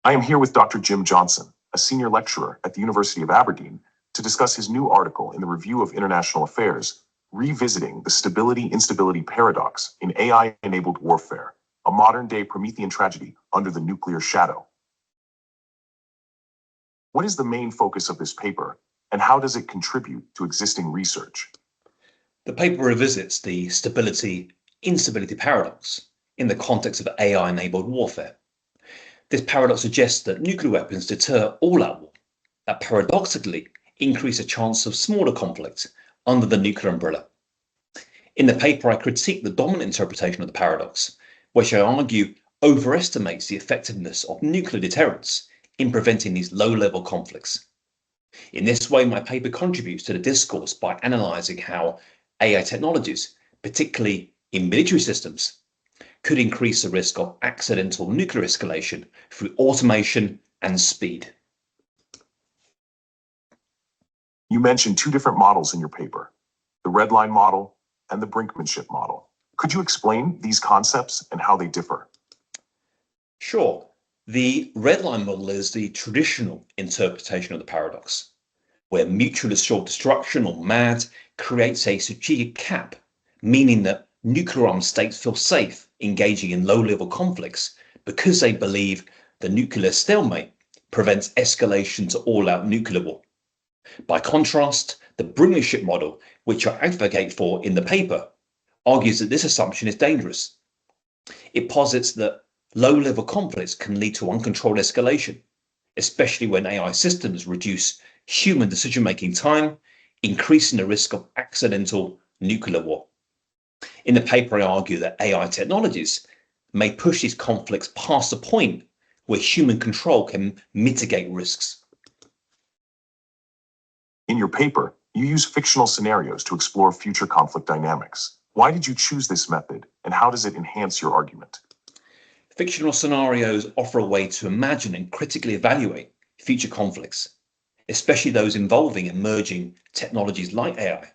I am here with Dr. Jim Johnson, a senior lecturer at the University of Aberdeen, to discuss his new article in the Review of International Affairs, Revisiting the Stability-Instability Paradox in AI-Enabled Warfare, a modern-day Promethean tragedy under the nuclear shadow. What is the main focus of this paper, and how does it contribute to existing research? The paper revisits the stability-instability paradox in the context of AI-enabled warfare. This paradox suggests that nuclear weapons deter all-out war, that paradoxically increase the chance of smaller conflicts under the nuclear umbrella. In the paper, I critique the dominant interpretation of the paradox, which I argue overestimates the effectiveness of nuclear deterrence in preventing these low-level conflicts. In this way, my paper contributes to the discourse by analysing how AI technologies, particularly in military systems, could increase the risk of accidental nuclear escalation through automation and speed. You mentioned two different models in your paper, the red line model and the brinkmanship model. Could you explain these concepts and how they differ? Sure. The red line model is the traditional interpretation of the paradox, where mutual assured destruction or MAD creates a strategic cap, meaning that nuclear armed states feel safe engaging in low-level conflicts because they believe the nuclear stalemate prevents escalation to all-out nuclear war. By contrast, the brinkmanship model, which I advocate for in the paper, argues that this assumption is dangerous. It posits that low-level conflicts can lead to uncontrolled escalation, especially when AI systems reduce human decision-making time, increasing the risk of accidental nuclear war. In the paper, I argue that AI technologies may push these conflicts past the point where human control can mitigate risks. In your paper, you use fictional scenarios to explore future conflict dynamics. Why did you choose this method, and how does it enhance your argument? Fictional scenarios offer a way to imagine and critically evaluate future conflicts, especially those involving emerging technologies like AI.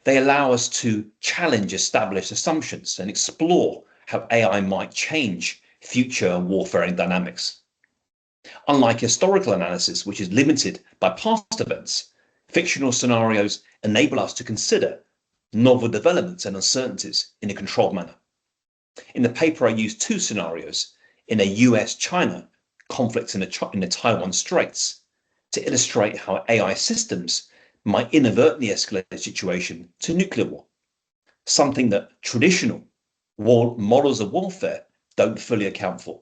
They allow us to challenge established assumptions and explore how AI might change future warfare dynamics. Unlike historical analysis, which is limited by past events, fictional scenarios enable us to consider novel developments and uncertainties in a controlled manner. In the paper, I used two scenarios in a US-China conflict in the Taiwan Straits to illustrate how AI systems might inadvertently escalate the situation to nuclear war, something that traditional models of warfare don't fully account for.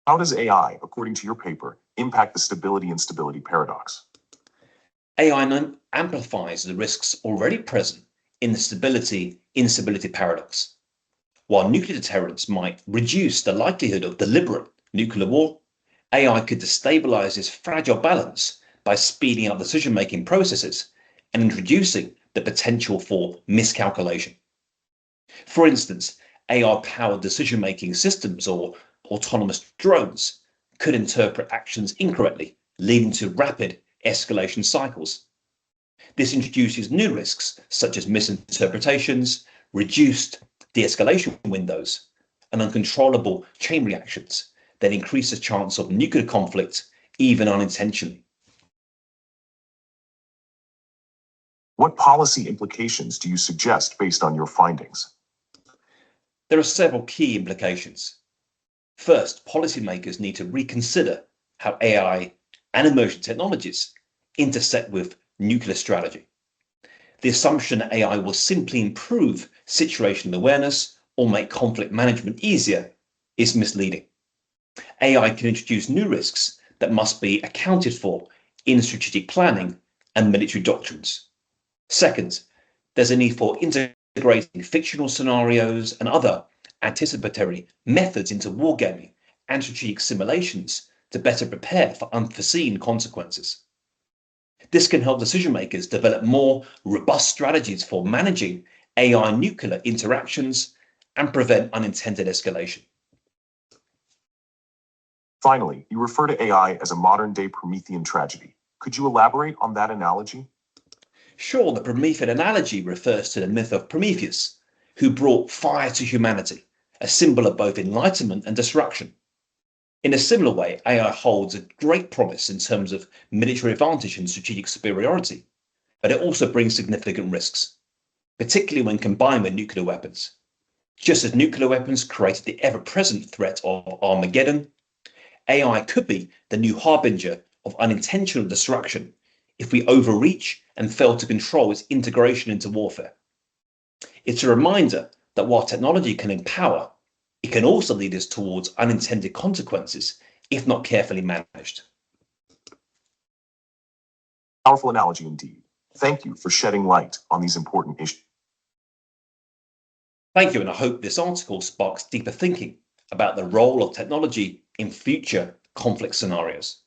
How does AI, according to your paper, impact the stability-instability paradox? AI amplifies the risks already present in the stability-instability paradox. While nuclear deterrence might reduce the likelihood of deliberate nuclear war, AI could destabilize this fragile balance by speeding up decision-making processes and introducing the potential for miscalculation. For instance, AI-powered decision-making systems or autonomous drones could interpret actions incorrectly, leading to rapid escalation cycles. This introduces new risks such as misinterpretations, reduced de-escalation windows, and uncontrollable chain reactions that increase the chance of nuclear conflict, even unintentionally. What policy implications do you suggest based on your findings? There are several key implications. First, policymakers need to reconsider how AI and emerging technologies intersect with nuclear strategy. The assumption that AI will simply improve situational awareness or make conflict management easier is misleading. AI can introduce new risks that must be accounted for in strategic planning and military doctrines. Second, there's a need for integrating fictional scenarios and other anticipatory methods into wargaming and strategic simulations to better prepare for unforeseen consequences. This can help decision makers develop more robust strategies for managing AI nuclear interactions and prevent unintended escalation. Finally, you refer to AI as a modern-day Promethean tragedy. Could you elaborate on that analogy? Sure, the Promethean analogy refers to the myth of Prometheus, who brought fire to humanity a symbol of both enlightenment and destruction. In a similar way, AI holds a great promise in terms of military advantage and strategic superiority, but it also brings significant risks, particularly when combined with nuclear weapons. Just as nuclear weapons created the ever-present threat of Armageddon, AI could be the new harbinger of unintentional destruction if we overreach and fail to control its integration into warfare. It's a reminder that while technology can empower, it can also lead us towards unintended consequences if not carefully managed. Powerful analogy indeed. Thank you for shedding light on these important issues. Thank you, and I hope this article sparks deeper thinking about the role of technology in future conflict scenarios.